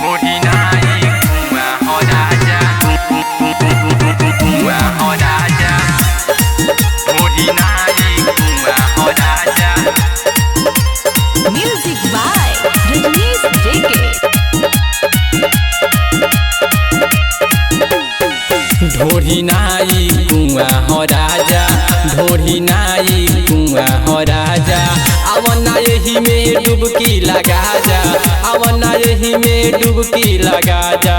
ढोढ़ी नाई कुआं हो राजा कुआं हो राजा ढोढ़ी नाई कुआं हो राजा। Music by Rajneesh JK। ढोढ़ी नाई कुआं हो राजा ढोढ़ी नाई कुआं हो राजा आवना यही में डुबकी लगा जा आवना यही में डुबकी लगा जा।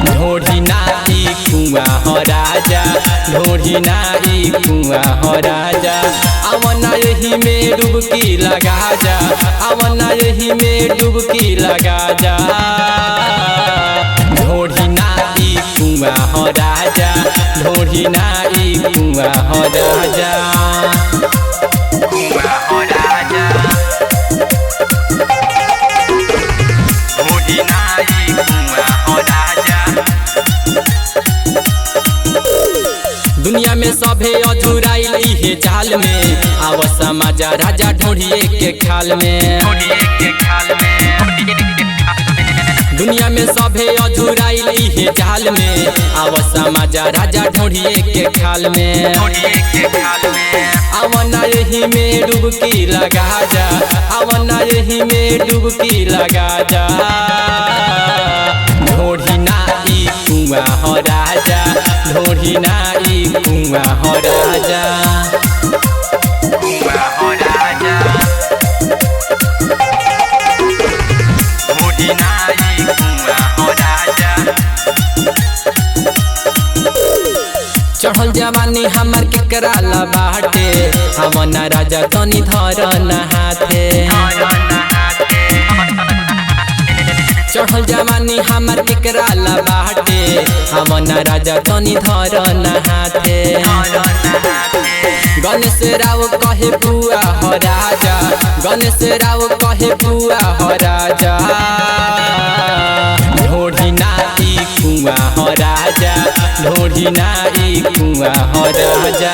ढोढ़ी नाई कुआं हो राजा ढोढ़ी नाई कुआं हो राजा आवना यही में डुबकी लगा जा आवना यही में डुबकी लगा जा। ढोढ़ी नाई कुआं हो राजा ढोढ़ी नाई कुआं हो राजा कुआं हो राजा ढोढ़ी नाई कुआं हो राजा। दुनिया में सभे अधूराइल इहे जाल में आव समाजा राजा ढोढ़िए के खाल में। ढोढ़िए के खाल में दुनिया में सभे अधूराइल इहे जाल में आव समाजा राजा ढोढ़िए के खाल में। ढोढ़िए के खाल में आवना यही में डुबकी लगा जा आवना यही में डुबकी लगा जा। ढोढ़ी नाई कुआं हो राजा ढोढ़ी नाई कुआं हो राजा कुआं हो राजा ढोढ़ी नाई कुआं हो राजा। चढ़ल जवानी हमार के कराला बाटे आवना राजा तनी धर नहाते। चढ़ल जवानी हमार के कराला बाटे आवना राजा तनी धर नहाते। गणेश राव कहे बुआ हो राजा गणेश राव कहे बुआ हो राजा। ढोढ़ी नाई कुआं हो राजा ढोढ़ी नाई कुआं हो राजा।